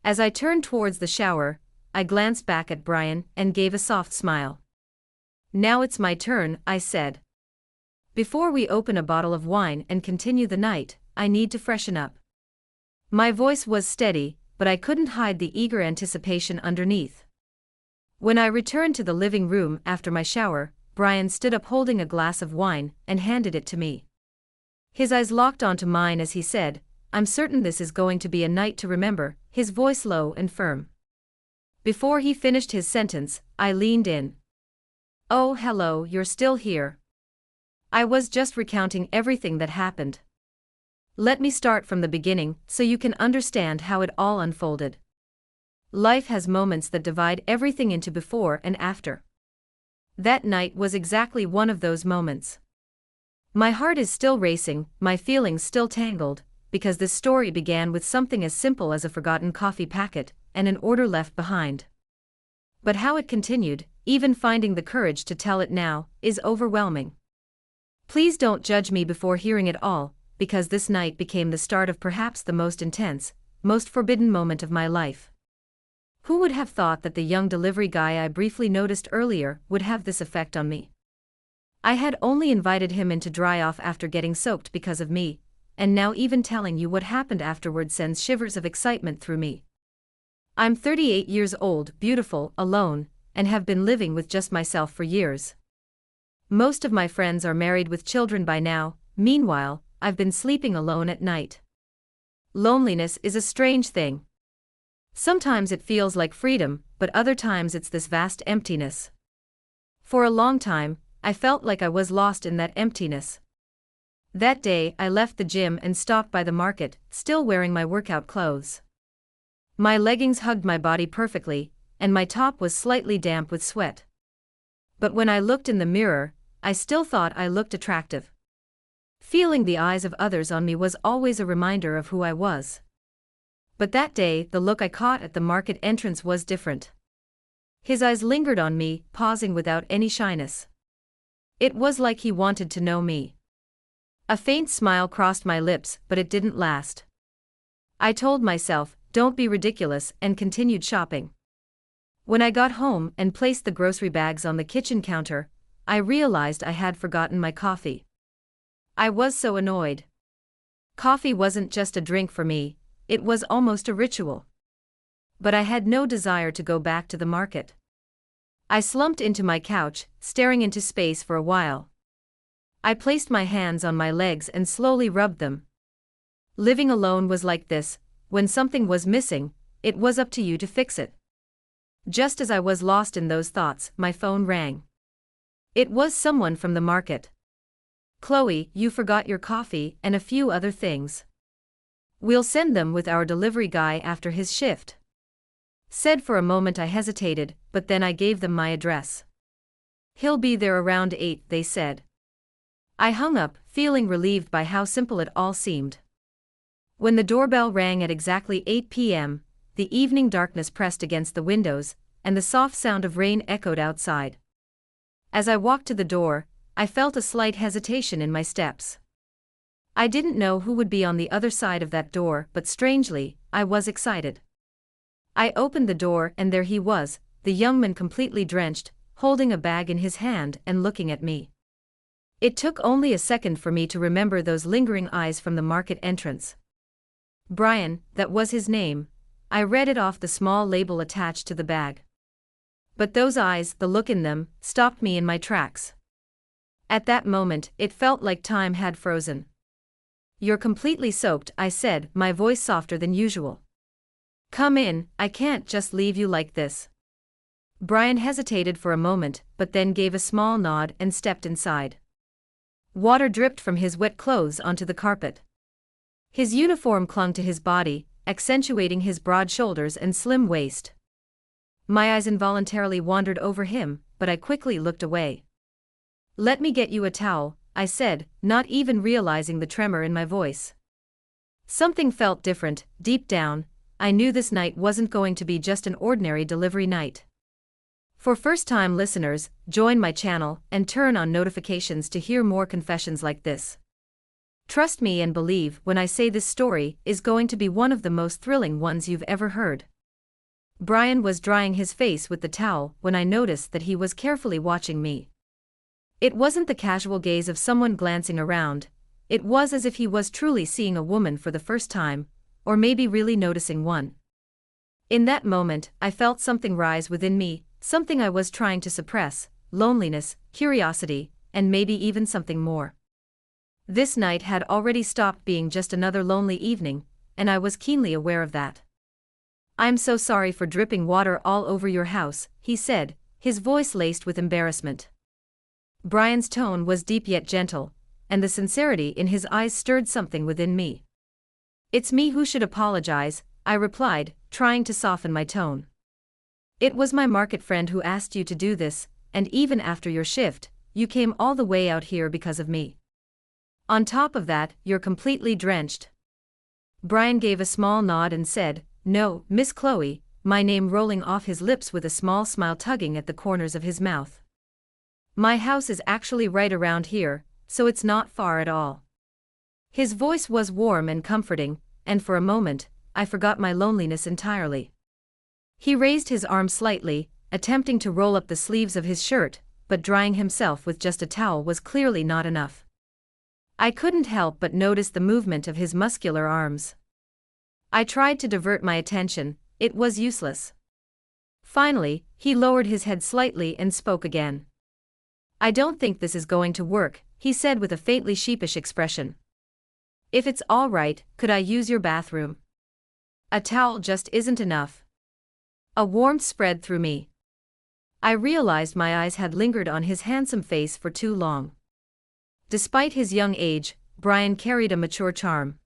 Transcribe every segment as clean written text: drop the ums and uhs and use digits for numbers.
As I turned towards the shower, I glanced back at Brian and gave a soft smile. "Now it's my turn," I said. "Before we open a bottle of wine and continue the night, I need to freshen up." My voice was steady, but I couldn't hide the eager anticipation underneath. When I returned to the living room after my shower, Brian stood up holding a glass of wine and handed it to me. His eyes locked onto mine as he said, "I'm certain this is going to be a night to remember," his voice low and firm. Before he finished his sentence, I leaned in. "Oh, hello, you're still here." I was just recounting everything that happened. Let me start from the beginning so you can understand how it all unfolded. Life has moments that divide everything into before and after. That night was exactly one of those moments. My heart is still racing, my feelings still tangled, because this story began with something as simple as a forgotten coffee packet and an order left behind. But how it continued, even finding the courage to tell it now, is overwhelming. Please don't judge me before hearing it all, because this night became the start of perhaps the most intense, most forbidden moment of my life. Who would have thought that the young delivery guy I briefly noticed earlier would have this effect on me? I had only invited him in to dry off after getting soaked because of me, and now even telling you what happened afterward sends shivers of excitement through me. I'm 38 years old, beautiful, alone, and have been living with just myself for years. Most of my friends are married with children by now. Meanwhile, I've been sleeping alone at night. Loneliness is a strange thing. Sometimes it feels like freedom, but other times it's this vast emptiness. For a long time, I felt like I was lost in that emptiness. That day, I left the gym and stopped by the market, still wearing my workout clothes. My leggings hugged my body perfectly, and my top was slightly damp with sweat. But when I looked in the mirror, I still thought I looked attractive. Feeling the eyes of others on me was always a reminder of who I was. But that day, the look I caught at the market entrance was different. His eyes lingered on me, pausing without any shyness. It was like he wanted to know me. A faint smile crossed my lips, but it didn't last. I told myself, "Don't be ridiculous," and continued shopping. When I got home and placed the grocery bags on the kitchen counter, I realized I had forgotten my coffee. I was so annoyed. Coffee wasn't just a drink for me, it was almost a ritual. But I had no desire to go back to the market. I slumped into my couch, staring into space for a while. I placed my hands on my legs and slowly rubbed them. Living alone was like this: when something was missing, it was up to you to fix it. Just as I was lost in those thoughts, my phone rang. It was someone from the market. "Chloe, you forgot your coffee and a few other things. We'll send them with our delivery guy after his shift," said. For a moment I hesitated, but then I gave them my address. "He'll be there around 8, they said. I hung up, feeling relieved by how simple it all seemed. When the doorbell rang at exactly 8 p.m., the evening darkness pressed against the windows, and the soft sound of rain echoed outside. As I walked to the door, I felt a slight hesitation in my steps. I didn't know who would be on the other side of that door, but strangely, I was excited. I opened the door and there he was, the young man completely drenched, holding a bag in his hand and looking at me. It took only a second for me to remember those lingering eyes from the market entrance. Brian, that was his name. I read it off the small label attached to the bag. But those eyes, the look in them, stopped me in my tracks. At that moment, it felt like time had frozen. "You're completely soaked," I said, my voice softer than usual. "Come in, I can't just leave you like this." Brian hesitated for a moment, but then gave a small nod and stepped inside. Water dripped from his wet clothes onto the carpet. His uniform clung to his body, accentuating his broad shoulders and slim waist. My eyes involuntarily wandered over him, but I quickly looked away. "Let me get you a towel," I said, not even realizing the tremor in my voice. Something felt different. Deep down, I knew this night wasn't going to be just an ordinary delivery night. For first-time listeners, join my channel and turn on notifications to hear more confessions like this. Trust me and believe when I say this story is going to be one of the most thrilling ones you've ever heard. Brian was drying his face with the towel when I noticed that he was carefully watching me. It wasn't the casual gaze of someone glancing around, it was as if he was truly seeing a woman for the first time, or maybe really noticing one. In that moment, I felt something rise within me, something I was trying to suppress: loneliness, curiosity, and maybe even something more. This night had already stopped being just another lonely evening, and I was keenly aware of that. "I'm so sorry for dripping water all over your house," he said, his voice laced with embarrassment. Brian's tone was deep yet gentle, and the sincerity in his eyes stirred something within me. "It's me who should apologize," I replied, trying to soften my tone. "It was my market friend who asked you to do this, and even after your shift, you came all the way out here because of me. On top of that, you're completely drenched." Brian gave a small nod and said, "No, Miss Chloe," my name rolling off his lips with a small smile tugging at the corners of his mouth. "My house is actually right around here, so it's not far at all." His voice was warm and comforting, and for a moment, I forgot my loneliness entirely. He raised his arm slightly, attempting to roll up the sleeves of his shirt, but drying himself with just a towel was clearly not enough. I couldn't help but notice the movement of his muscular arms. I tried to divert my attention, it was useless. Finally, he lowered his head slightly and spoke again. "I don't think this is going to work," he said with a faintly sheepish expression. "If it's all right, could I use your bathroom? A towel just isn't enough." A warmth spread through me. I realized my eyes had lingered on his handsome face for too long. Despite his young age, Brian carried a mature charm.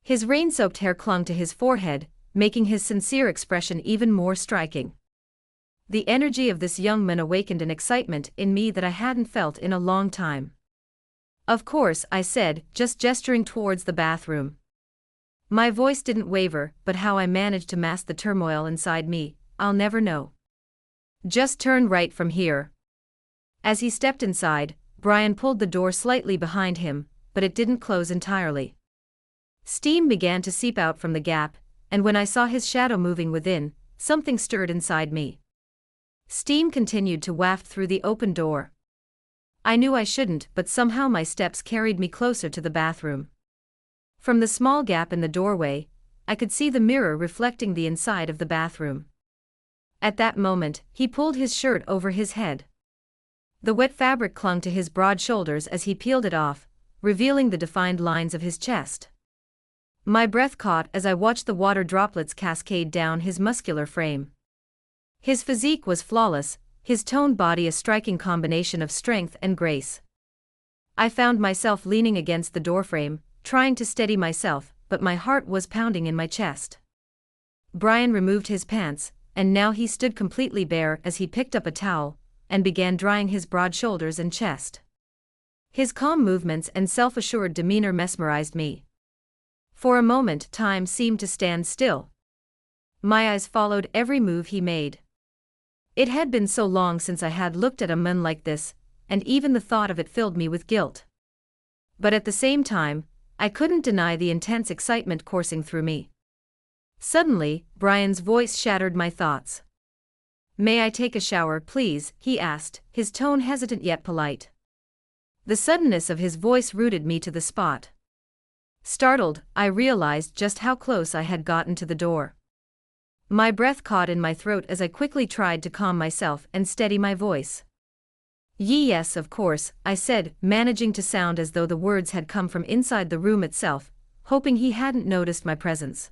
His rain-soaked hair clung to his forehead, making his sincere expression even more striking. The energy of this young man awakened an excitement in me that I hadn't felt in a long time. "Of course," I said, just gesturing towards the bathroom. My voice didn't waver, but how I managed to mask the turmoil inside me, I'll never know. "Just turn right from here." As he stepped inside, Brian pulled the door slightly behind him, but it didn't close entirely. Steam began to seep out from the gap, and when I saw his shadow moving within, something stirred inside me. Steam continued to waft through the open door. I knew I shouldn't, but somehow my steps carried me closer to the bathroom. From the small gap in the doorway, I could see the mirror reflecting the inside of the bathroom. At that moment, he pulled his shirt over his head. The wet fabric clung to his broad shoulders as he peeled it off, revealing the defined lines of his chest. My breath caught as I watched the water droplets cascade down his muscular frame. His physique was flawless, his toned body a striking combination of strength and grace. I found myself leaning against the doorframe, trying to steady myself, but my heart was pounding in my chest. Brian removed his pants, and now he stood completely bare as he picked up a towel and began drying his broad shoulders and chest. His calm movements and self-assured demeanor mesmerized me. For a moment, time seemed to stand still. My eyes followed every move he made. It had been so long since I had looked at a man like this, and even the thought of it filled me with guilt. But at the same time, I couldn't deny the intense excitement coursing through me. Suddenly, Brian's voice shattered my thoughts. "May I take a shower, please?" he asked, his tone hesitant yet polite. The suddenness of his voice rooted me to the spot. Startled, I realized just how close I had gotten to the door. My breath caught in my throat as I quickly tried to calm myself and steady my voice. "Yes, of course," I said, managing to sound as though the words had come from inside the room itself, hoping he hadn't noticed my presence.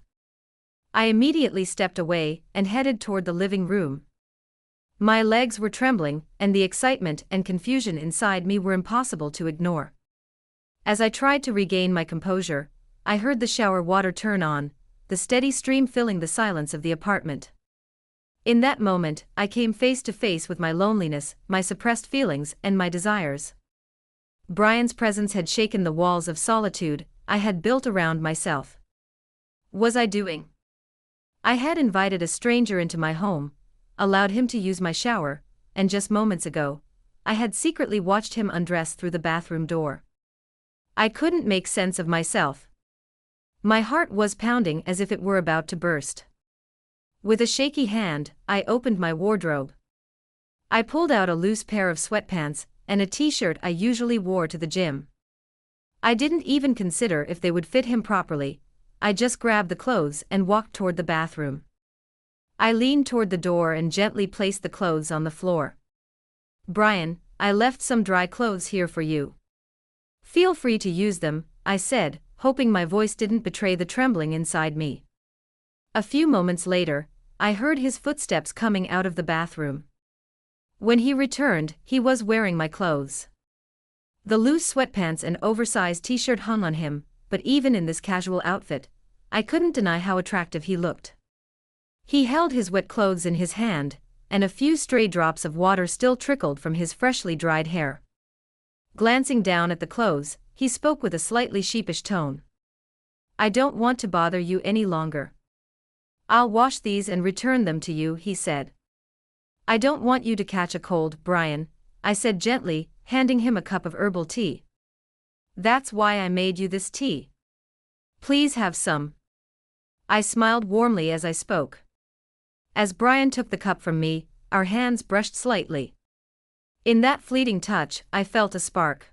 I immediately stepped away and headed toward the living room. My legs were trembling, and the excitement and confusion inside me were impossible to ignore. As I tried to regain my composure, I heard the shower water turn on, the steady stream filling the silence of the apartment. In that moment, I came face to face with my loneliness, my suppressed feelings, and my desires. Brian's presence had shaken the walls of solitude I had built around myself. Was I doing? I had invited a stranger into my home, allowed him to use my shower, and just moments ago, I had secretly watched him undress through the bathroom door. I couldn't make sense of myself. My heart was pounding as if it were about to burst. With a shaky hand, I opened my wardrobe. I pulled out a loose pair of sweatpants and a t-shirt I usually wore to the gym. I didn't even consider if they would fit him properly. I just grabbed the clothes and walked toward the bathroom. I leaned toward the door and gently placed the clothes on the floor. "Brian, I left some dry clothes here for you. Feel free to use them," I said, hoping my voice didn't betray the trembling inside me. A few moments later, I heard his footsteps coming out of the bathroom. When he returned, he was wearing my clothes. The loose sweatpants and oversized t-shirt hung on him, but even in this casual outfit, I couldn't deny how attractive he looked. He held his wet clothes in his hand, and a few stray drops of water still trickled from his freshly dried hair. Glancing down at the clothes, he spoke with a slightly sheepish tone. "I don't want to bother you any longer. I'll wash these and return them to you," he said. "I don't want you to catch a cold, Brian," I said gently, handing him a cup of herbal tea. "That's why I made you this tea. Please have some." I smiled warmly as I spoke. As Brian took the cup from me, our hands brushed slightly. In that fleeting touch, I felt a spark.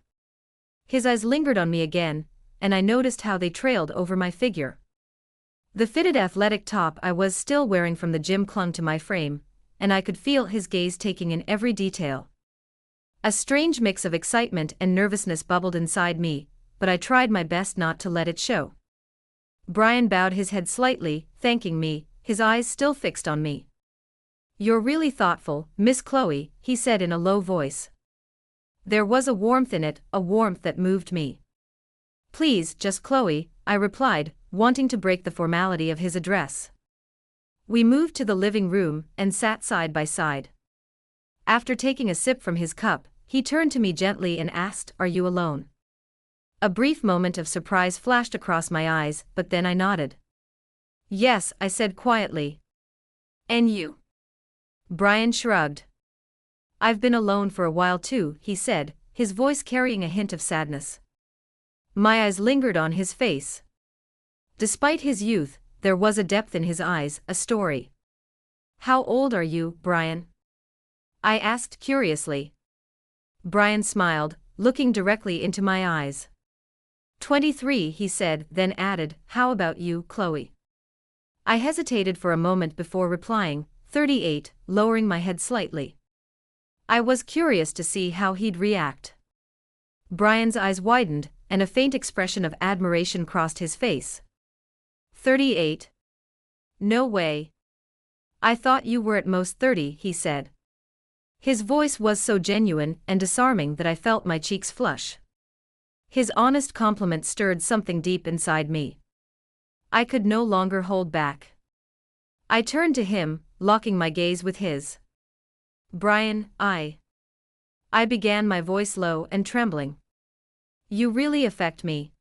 His eyes lingered on me again, and I noticed how they trailed over my figure. The fitted athletic top I was still wearing from the gym clung to my frame, and I could feel his gaze taking in every detail. A strange mix of excitement and nervousness bubbled inside me, but I tried my best not to let it show. Brian bowed his head slightly, thanking me, his eyes still fixed on me. "You're really thoughtful, Miss Chloe," he said in a low voice. There was a warmth in it, a warmth that moved me. "Please, just Chloe," I replied, wanting to break the formality of his address. We moved to the living room and sat side by side. After taking a sip from his cup, he turned to me gently and asked, "Are you alone?" A brief moment of surprise flashed across my eyes, but then I nodded. "Yes," I said quietly. "And you?" Brian shrugged. "I've been alone for a while too," he said, his voice carrying a hint of sadness. My eyes lingered on his face. Despite his youth, there was a depth in his eyes, a story. "How old are you, Brian?" I asked curiously. Brian smiled, looking directly into my eyes. 23, he said, then added, "How about you, Chloe?" I hesitated for a moment before replying, 38, lowering my head slightly. I was curious to see how he'd react. Brian's eyes widened, and a faint expression of admiration crossed his face. 38? No way. I thought you were at most 30, he said. His voice was so genuine and disarming that I felt my cheeks flush. His honest compliment stirred something deep inside me. I could no longer hold back. I turned to him, locking my gaze with his. "Brian, I began, my voice low and trembling. "You really affect me.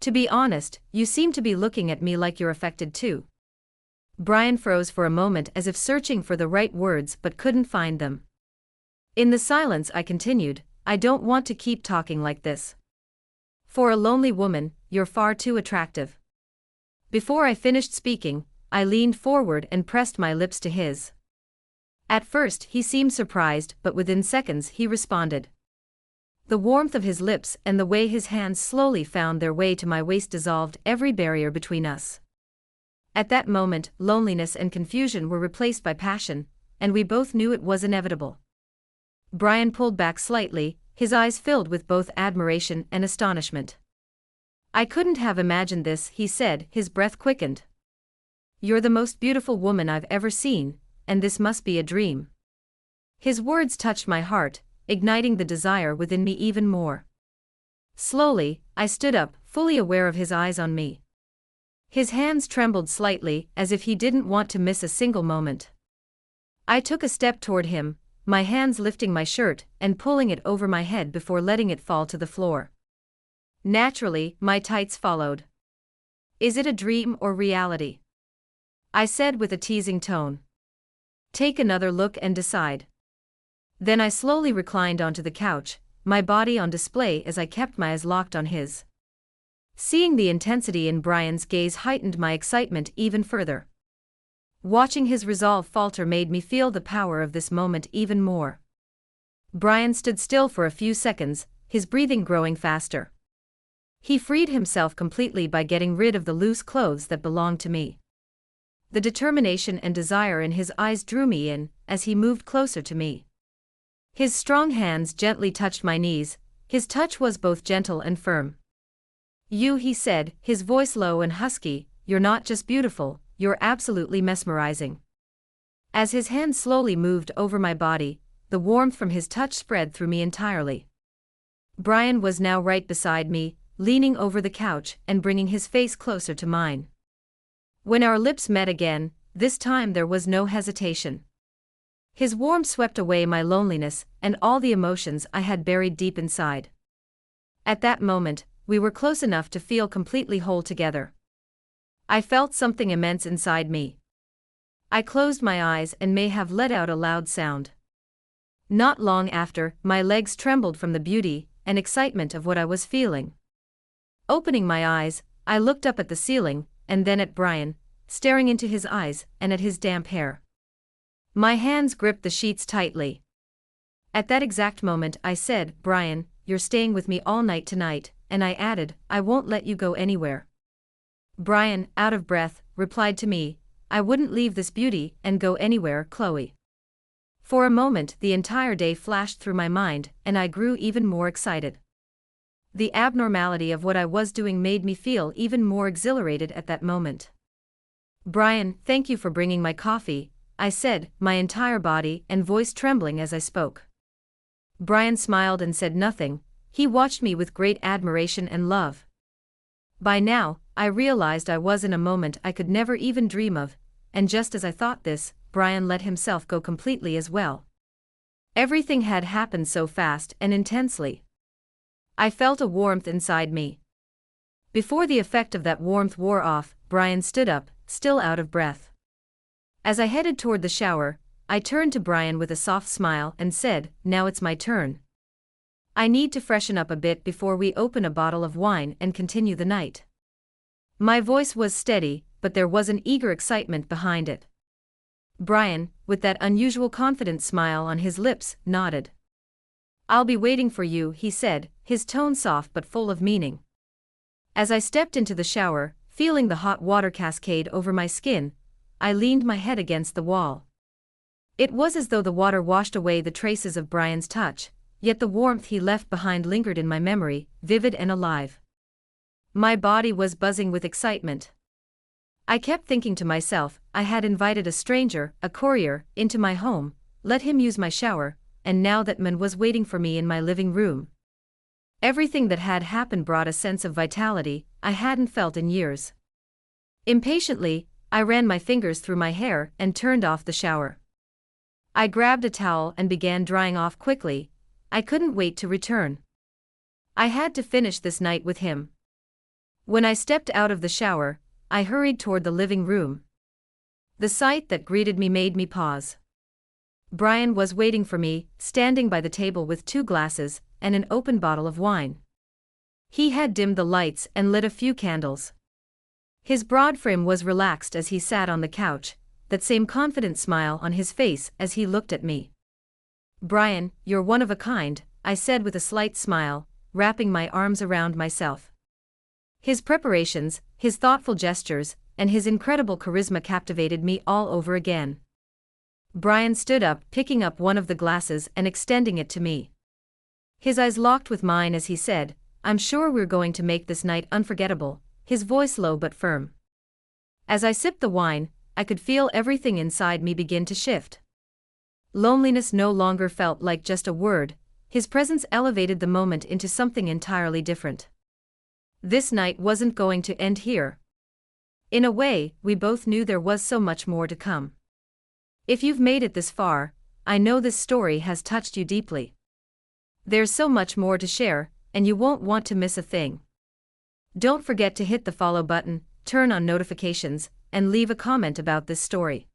To be honest, you seem to be looking at me like you're affected too." Brian froze for a moment as if searching for the right words but couldn't find them. In the silence I continued, "I don't want to keep talking like this. For a lonely woman, you're far too attractive." Before I finished speaking, I leaned forward and pressed my lips to his. At first he seemed surprised, but within seconds he responded. The warmth of his lips and the way his hands slowly found their way to my waist dissolved every barrier between us. At that moment, loneliness and confusion were replaced by passion, and we both knew it was inevitable. Brian pulled back slightly, his eyes filled with both admiration and astonishment. "I couldn't have imagined this," he said, his breath quickened. "You're the most beautiful woman I've ever seen, and this must be a dream." His words touched my heart, igniting the desire within me even more. Slowly, I stood up, fully aware of his eyes on me. His hands trembled slightly, as if he didn't want to miss a single moment. I took a step toward him, my hands lifting my shirt and pulling it over my head before letting it fall to the floor. Naturally, my tights followed. "Is it a dream or reality?" I said with a teasing tone. "Take another look and decide." Then I slowly reclined onto the couch, my body on display as I kept my eyes locked on his. Seeing the intensity in Brian's gaze heightened my excitement even further. Watching his resolve falter made me feel the power of this moment even more. Brian stood still for a few seconds, his breathing growing faster. He freed himself completely by getting rid of the loose clothes that belonged to me. The determination and desire in his eyes drew me in, as he moved closer to me. His strong hands gently touched my knees, his touch was both gentle and firm. "You," he said, his voice low and husky, "you're not just beautiful, you're absolutely mesmerizing." As his hand slowly moved over my body, the warmth from his touch spread through me entirely. Brian was now right beside me, leaning over the couch and bringing his face closer to mine. When our lips met again, this time there was no hesitation. His warmth swept away my loneliness and all the emotions I had buried deep inside. At that moment, we were close enough to feel completely whole together. I felt something immense inside me. I closed my eyes and may have let out a loud sound. Not long after, my legs trembled from the beauty and excitement of what I was feeling. Opening my eyes, I looked up at the ceiling, and then at Brian, staring into his eyes and at his damp hair. My hands gripped the sheets tightly. At that exact moment I said, "Brian, you're staying with me all night tonight," and I added, "I won't let you go anywhere." Brian, out of breath, replied to me, "I wouldn't leave this beauty and go anywhere, Chloe." For a moment the entire day flashed through my mind and I grew even more excited. The abnormality of what I was doing made me feel even more exhilarated at that moment. "Brian, thank you for bringing my coffee," I said, my entire body and voice trembling as I spoke. Brian smiled and said nothing, he watched me with great admiration and love. By now, I realized I was in a moment I could never even dream of, and just as I thought this, Brian let himself go completely as well. Everything had happened so fast and intensely. I felt a warmth inside me. Before the effect of that warmth wore off, Brian stood up, still out of breath. As I headed toward the shower, I turned to Brian with a soft smile and said, "Now it's my turn. I need to freshen up a bit before we open a bottle of wine and continue the night." My voice was steady, but there was an eager excitement behind it. Brian, with that unusual confident smile on his lips, nodded. "I'll be waiting for you," he said, his tone soft but full of meaning. As I stepped into the shower, feeling the hot water cascade over my skin, I leaned my head against the wall. It was as though the water washed away the traces of Brian's touch, yet the warmth he left behind lingered in my memory, vivid and alive. My body was buzzing with excitement. I kept thinking to myself, I had invited a stranger, a courier, into my home, let him use my shower, and now that man was waiting for me in my living room. Everything that had happened brought a sense of vitality I hadn't felt in years. Impatiently, I ran my fingers through my hair and turned off the shower. I grabbed a towel and began drying off quickly. I couldn't wait to return. I had to finish this night with him. When I stepped out of the shower, I hurried toward the living room. The sight that greeted me made me pause. Brian was waiting for me, standing by the table with 2 glasses and an open bottle of wine. He had dimmed the lights and lit a few candles. His broad frame was relaxed as he sat on the couch, that same confident smile on his face as he looked at me. "Brian, you're one of a kind," I said with a slight smile, wrapping my arms around myself. His preparations, his thoughtful gestures, and his incredible charisma captivated me all over again. Brian stood up, picking up one of the glasses and extending it to me. His eyes locked with mine as he said, "I'm sure we're going to make this night unforgettable," his voice low but firm. As I sipped the wine, I could feel everything inside me begin to shift. Loneliness no longer felt like just a word, his presence elevated the moment into something entirely different. This night wasn't going to end here. In a way, we both knew there was so much more to come. If you've made it this far, I know this story has touched you deeply. There's so much more to share, and you won't want to miss a thing. Don't forget to hit the follow button, turn on notifications, and leave a comment about this story.